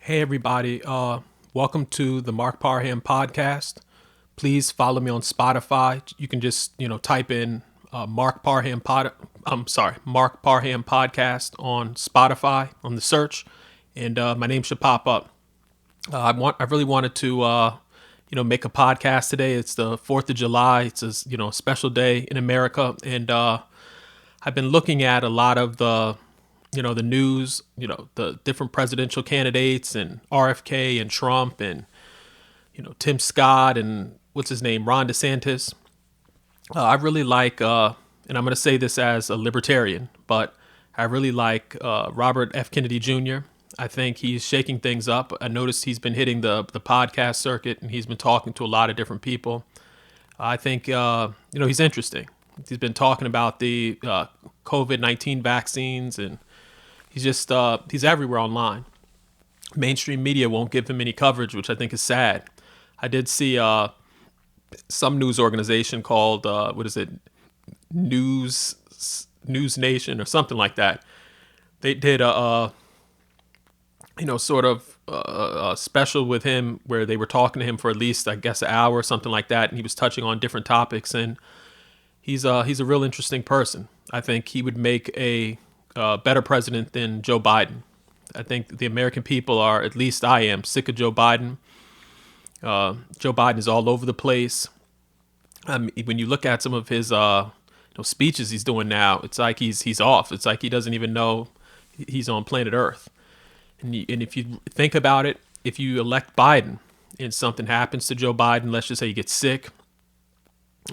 Hey everybody, welcome to the Mark Parham podcast. Please follow me on Spotify. You can just type in Mark Parham podcast on Spotify on the search, and my name should pop up. I really wanted to make a podcast today. It's the 4th of July. It's a special day in America, and I've been looking at a lot of the news, the different presidential candidates and RFK and Trump and, Tim Scott and what's his name, Ron DeSantis. I really like, and I'm going to say this as a libertarian, but I really like Robert F. Kennedy Jr. I think he's shaking things up. I noticed he's been hitting the podcast circuit and he's been talking to a lot of different people. I think, he's interesting. He's been talking about the COVID-19 vaccines, and he's everywhere online. Mainstream media won't give him any coverage, which I think is sad. I did see some news organization called what is it, News Nation or something like that. They did sort of a special with him where they were talking to him for at least, I guess, an hour or something like that, and he was touching on different topics. And he's a real interesting person. I think he would make a better president than Joe Biden. I think the American people are, at least I am, sick of Joe Biden. Joe Biden is all over the place. When you look at some of his speeches he's doing now, it's like he's off. It's like he doesn't even know he's on planet Earth. And if you think about it, if you elect Biden and something happens to Joe Biden, let's just say he gets sick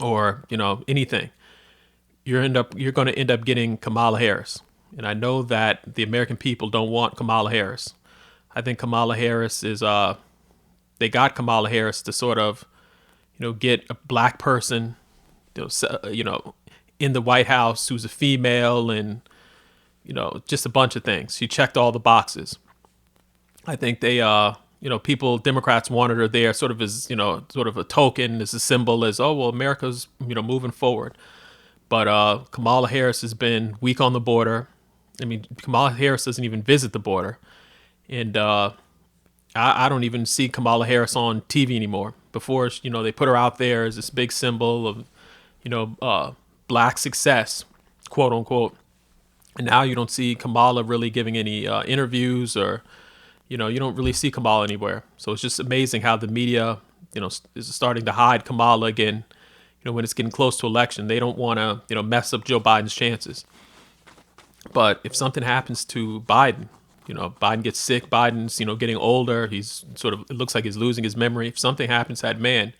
or anything, you're going to end up getting Kamala Harris. And I know that the American people don't want Kamala Harris. I think Kamala Harris is they got Kamala Harris to sort of get a black person in the White House who's a female, and just a bunch of things. She checked all the boxes. I think they Democrats wanted her there sort of as sort of a token, as a symbol, as, oh well, America's moving forward. But Kamala Harris has been weak on the border. I mean, Kamala Harris doesn't even visit the border. And I don't even see Kamala Harris on TV anymore. Before, they put her out there as this big symbol of, black success, quote unquote. And now you don't see Kamala really giving any interviews, or, you don't really see Kamala anywhere. So it's just amazing how the media, is starting to hide Kamala again. When it's getting close to election, they don't want to, mess up Joe Biden's chances. But if something happens to Biden, Biden gets sick, Biden's, getting older, he's sort of, it looks like he's losing his memory. If something happens to that man,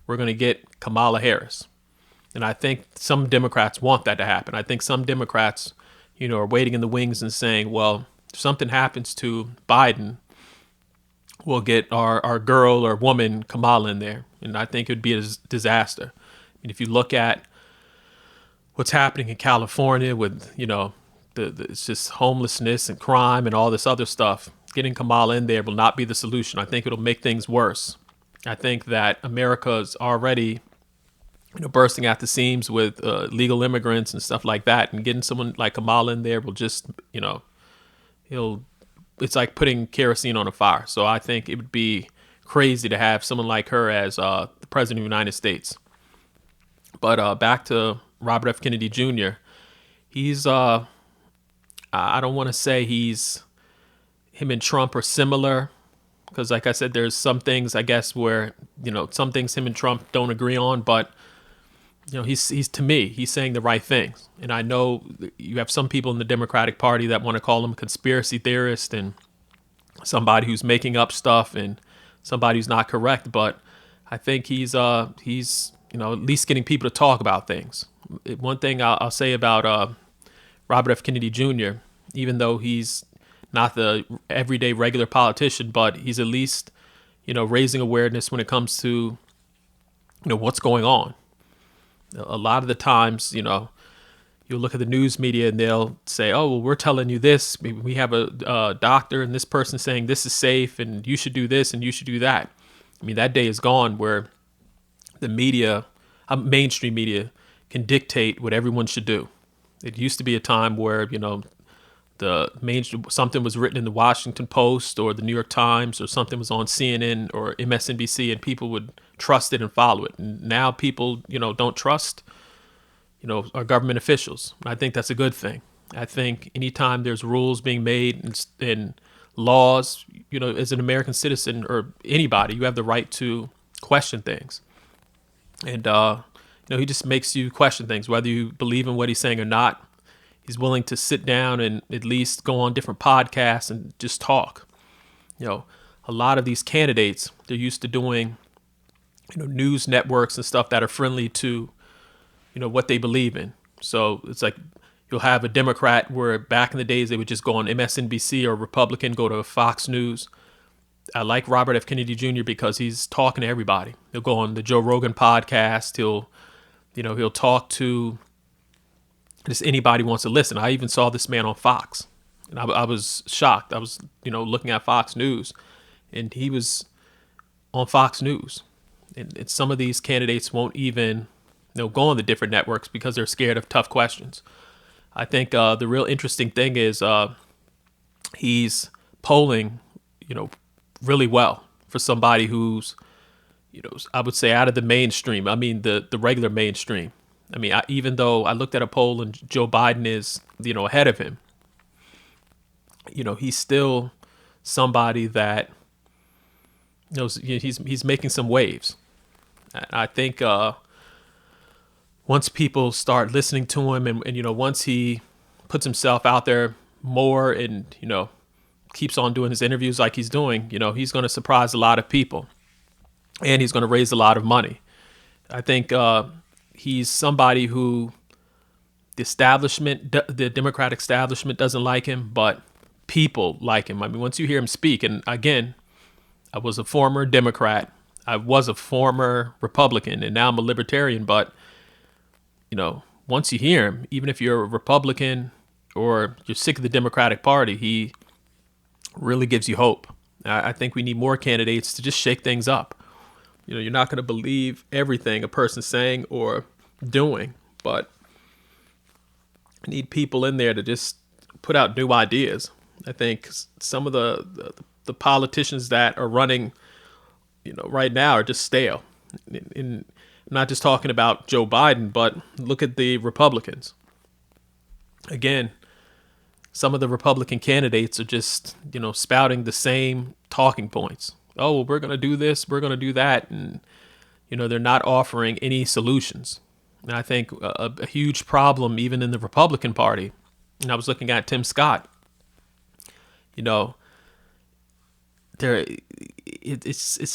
we're going to get Kamala Harris. And I think some Democrats want that to happen. I think some Democrats, are waiting in the wings and saying, well, if something happens to Biden, we'll get our girl or woman Kamala in there. And I think it would be a disaster. And if you look at what's happening in California with, it's just homelessness and crime and all this other stuff, getting Kamala in there will not be the solution. I think it'll make things worse. I think that America's already, bursting at the seams with legal immigrants and stuff like that. And getting someone like Kamala in there will just, it's like putting kerosene on a fire. So I think it would be crazy to have someone like her as the president of the United States. But back to Robert F. Kennedy Jr. He's, I don't want to say him and Trump are similar, because like I said, there's some things, I guess, where, some things him and Trump don't agree on, but, he's to me, he's saying the right things. And I know you have some people in the Democratic Party that want to call him a conspiracy theorist and somebody who's making up stuff and somebody who's not correct, but I think he's at least getting people to talk about things. One thing I'll say about Robert F. Kennedy Jr., even though he's not the everyday regular politician, but he's at least, raising awareness when it comes to, what's going on. A lot of the times, you'll look at the news media and they'll say, oh, well, we're telling you this. We have a doctor and this person saying this is safe and you should do this and you should do that. I mean, that day is gone where the media, mainstream media, can dictate what everyone should do. It used to be a time where, the main something was written in the Washington Post or the New York Times or something was on CNN or MSNBC, and people would trust it and follow it. And now people, don't trust, our government officials. I think that's a good thing. I think anytime there's rules being made and laws, as an American citizen or anybody, you have the right to question things. And, he just makes you question things, whether you believe in what he's saying or not. He's willing to sit down and at least go on different podcasts and just talk. A lot of these candidates, they're used to doing, news networks and stuff that are friendly to, what they believe in. So it's like you'll have a Democrat where back in the days they would just go on MSNBC, or a Republican go to Fox News. I like Robert F. Kennedy Jr. because he's talking to everybody. He'll go on the Joe Rogan podcast. He'll talk to just anybody who wants to listen. I even saw this man on Fox, and I was shocked. I was, looking at Fox News, and he was on Fox News. And some of these candidates won't even, go on the different networks because they're scared of tough questions. I think the real interesting thing is he's polling, really well for somebody who's, I would say out of the mainstream. I mean, the regular mainstream. I mean, even though I looked at a poll and Joe Biden is, ahead of him, he's still somebody that he's making some waves. I think once people start listening to him and once he puts himself out there more and, keeps on doing his interviews like he's doing, he's going to surprise a lot of people, and he's going to raise a lot of money. I think he's somebody who the Democratic establishment doesn't like him, but people like him. I mean, once you hear him speak, and again, I was a former Democrat, I was a former Republican, and now I'm a libertarian, but, once you hear him, even if you're a Republican or you're sick of the Democratic Party, he really gives you hope. I think we need more candidates to just shake things up. You're not going to believe everything a person's saying or doing, but I need people in there to just put out new ideas. I think some of the politicians that are running, right now are just stale. And I'm not just talking about Joe Biden, but look at the Republicans. Again, some of the Republican candidates are just, spouting the same talking points. Oh, well, we're going to do this, we're going to do that. And, they're not offering any solutions. And I think a huge problem, even in the Republican Party, and I was looking at Tim Scott, it's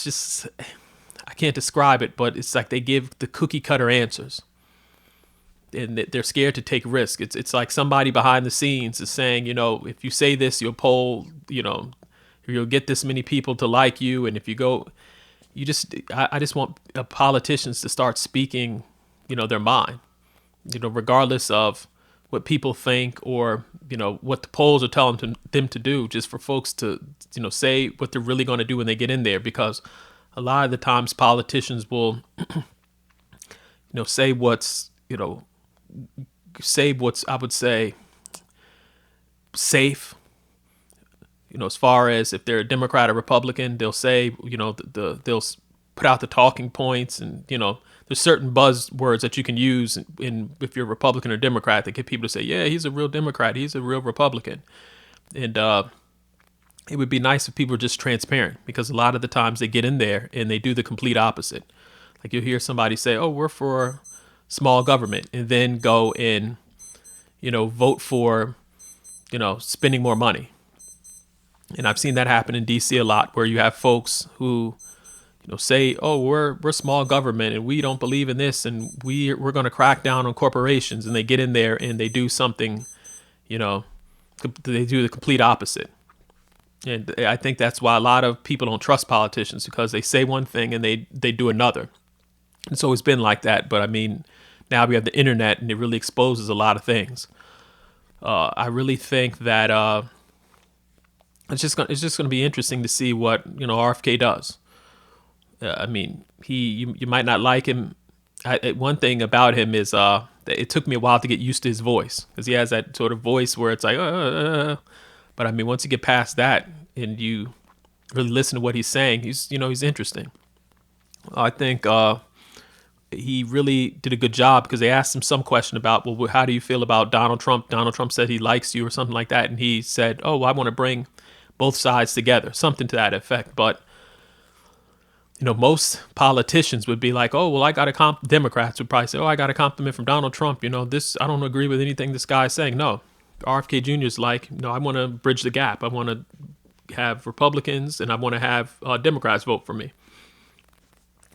just, I can't describe it, but it's like they give the cookie cutter answers. And they're scared to take risk. It's like somebody behind the scenes is saying, if you say this, you'll poll, you'll get this many people to like you. And if you go, I just want politicians to start speaking, their mind, regardless of what people think or, what the polls are telling them to do, just for folks to, say what they're really going to do when they get in there. Because a lot of the times politicians will, say what's I would say safe, as far as if they're a Democrat or Republican, they'll say, they'll put out the talking points, and, there's certain buzzwords that you can use in if you're a Republican or Democrat that get people to say, yeah, he's a real Democrat, he's a real Republican. And it would be nice if people were just transparent, because a lot of the times they get in there and they do the complete opposite. Like you'll hear somebody say, oh, we're for small government, and then go and, vote for, spending more money. And I've seen that happen in DC a lot, where you have folks who, say, oh, we're small government and we don't believe in this, and we're going to crack down on corporations. And they get in there and they do something, they do the complete opposite. And I think that's why a lot of people don't trust politicians, because they say one thing and they do another. It's always been like that. But I mean, now we have the internet, and it really exposes a lot of things. I really think that it's just going to be interesting to see what RFK does. I mean, you might not like him. One thing about him is it took me a while to get used to his voice, because he has that sort of voice where it's like, but I mean, once you get past that and you really listen to what he's saying, he's interesting. I think he really did a good job, because they asked him some question about, well, how do you feel about Donald Trump? Donald Trump said he likes you or something like that. And he said, oh, well, I want to bring both sides together, something to that effect. But, most politicians would be like, oh, well, Democrats would probably say, oh, I got a compliment from Donald Trump. I don't agree with anything this guy is saying. No, RFK Jr. is like, no, I want to bridge the gap. I want to have Republicans and I want to have Democrats vote for me.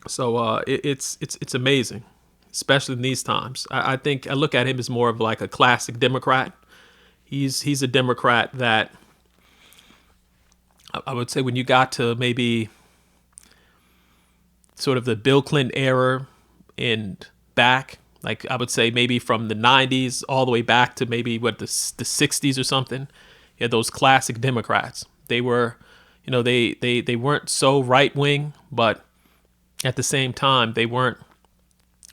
So it's amazing, especially in these times. I think I look at him as more of like a classic Democrat. He's a Democrat that I would say, when you got to maybe sort of the Bill Clinton era and back, like I would say maybe from the 90s all the way back to maybe the 60s or something. You had those classic Democrats. They were, they weren't so right wing, but at the same time, they weren't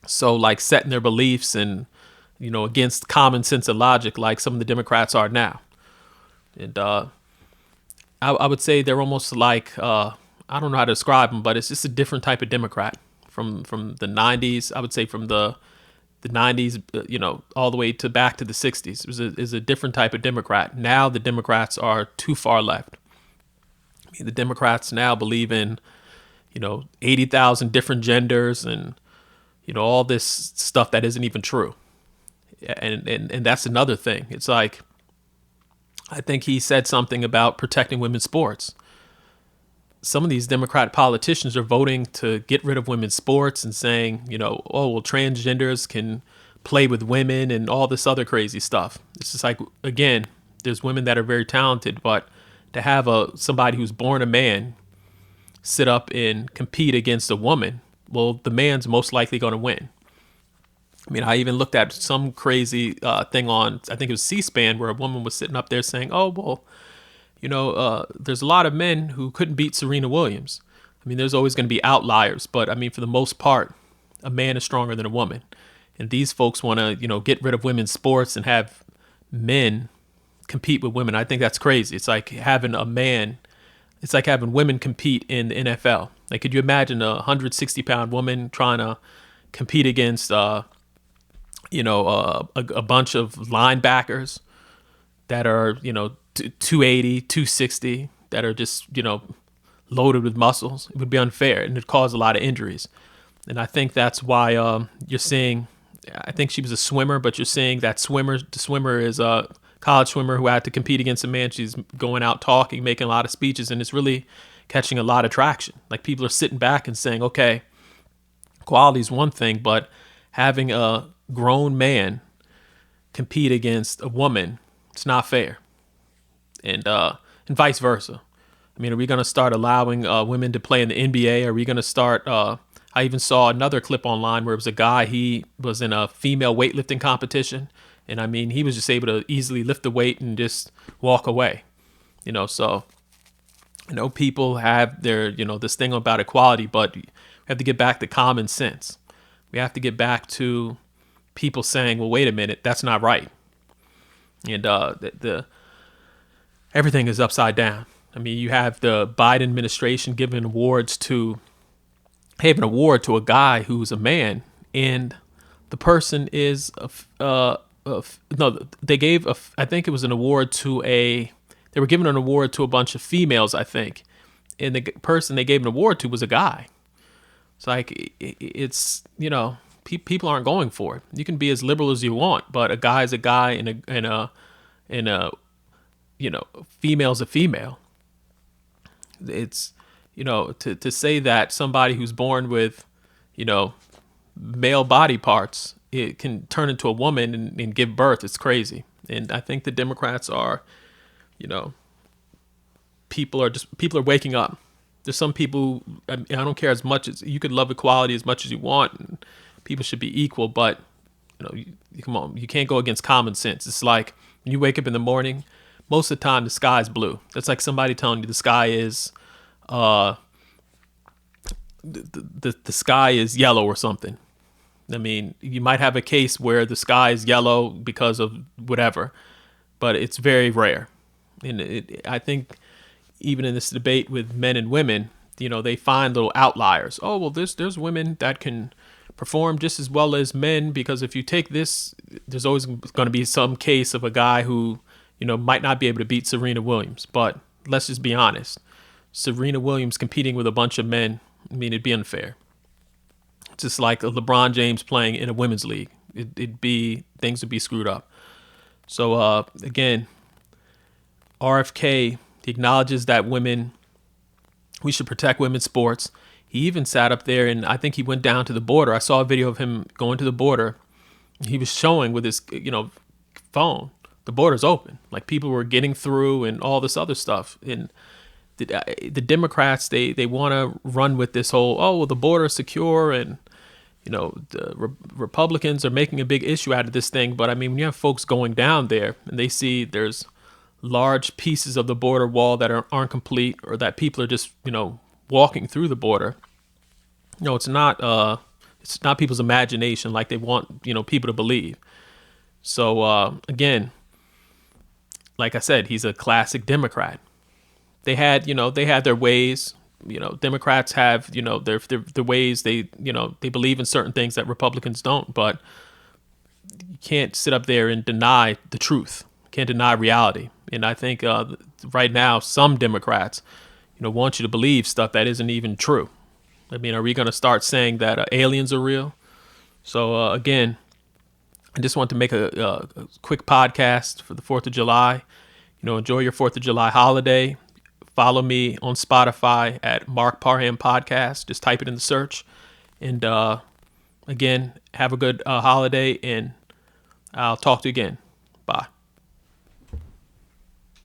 so like set in their beliefs and, against common sense and logic like some of the Democrats are now. And I would say they're almost like, I don't know how to describe them, but it's just a different type of Democrat from the 90s. I would say from the 90s, all the way to back to the 60s. It was a different type of Democrat. Now the Democrats are too far left. I mean, the Democrats now believe in 80,000 different genders and, all this stuff that isn't even true. And that's another thing. It's like, I think he said something about protecting women's sports. Some of these Democrat politicians are voting to get rid of women's sports and saying, oh, well, transgenders can play with women and all this other crazy stuff. It's just like, again, there's women that are very talented, but to have somebody who's born a man sit up and compete against a woman, well, the man's most likely going to win. I mean, I even looked at some crazy thing on, I think it was C-SPAN, where a woman was sitting up there saying, oh, well, there's a lot of men who couldn't beat Serena Williams. I mean, there's always going to be outliers, but I mean, for the most part, a man is stronger than a woman. And these folks want to, get rid of women's sports and have men compete with women. I think that's crazy. It's like having women compete in the NFL. Like, could you imagine a 160-pound woman trying to compete against, a bunch of linebackers that are, 280, 260, that are just, loaded with muscles? It would be unfair, and it'd cause a lot of injuries. And I think that's why you're seeing, I think she was a swimmer, but you're seeing that the swimmer is a college swimmer who had to compete against a man. She's going out talking, making a lot of speeches, and it's really catching a lot of traction. Like, people are sitting back and saying, okay, quality is one thing, but having a grown man compete against a woman, it's not fair. And vice versa. I mean, are we going to start allowing women to play in the NBA? Are we going to start? I even saw another clip online where it was a guy, he was in a female weightlifting competition. And I mean, he was just able to easily lift the weight and just walk away. So, people have their, this thing about equality, but we have to get back to common sense. We have to get back to people saying, well, wait a minute, that's not right. And everything is upside down. I mean, you have the Biden administration giving awards to a guy who's a man, and the person is they gave I think it was an award they were giving an award to a bunch of females, I think, and the person they gave an award to was a guy. It's like, it's, people aren't going for it. You can be as liberal as you want, but a guy is a guy, and a female's a female. It's, to say that somebody who's born with, male body parts, it can turn into a woman and give birth. It's crazy. And I think the Democrats are, people are waking up. There's some people, I don't care, as much as you could love equality as much as you want, and people should be equal, but come on, you can't go against common sense. It's like when you wake up in the morning, most of the time the sky's blue. That's like somebody telling you the sky is the sky is yellow or something. I mean, you might have a case where the sky is yellow because of whatever, but it's very rare. And I think even in this debate with men and women, they find little outliers. Oh, well, there's women that can perform just as well as men, because if you take this, there's always going to be some case of a guy who, might not be able to beat Serena Williams. But let's just be honest. Serena Williams competing with a bunch of men, I mean, it'd be unfair. Just like a LeBron James playing in a women's league. Things would be screwed up. So, again, RFK, he acknowledges that we should protect women's sports. He even sat up there and I think he went down to the border. I saw a video of him going to the border. He was showing with his, phone, the border's open. Like people were getting through and all this other stuff. And the Democrats, they want to run with this whole, oh, well, the border is secure, and the Republicans are making a big issue out of this thing. But I mean, when you have folks going down there and they see there's large pieces of the border wall that aren't complete, or that people are just walking through the border, it's not people's imagination like they want people to believe. So again, like I said, he's a classic Democrat. They had their ways. Democrats have their ways. They believe in certain things that Republicans don't. But you can't sit up there and deny the truth. Can't deny reality. And I think right now some Democrats want you to believe stuff that isn't even true. I mean, are we going to start saying that aliens are real? So again, I just want to make a quick podcast for the 4th of July. Enjoy your 4th of July holiday. Follow me on Spotify at Mark Parham Podcast. Just type it in the search. And again, have a good holiday, and I'll talk to you again. Bye.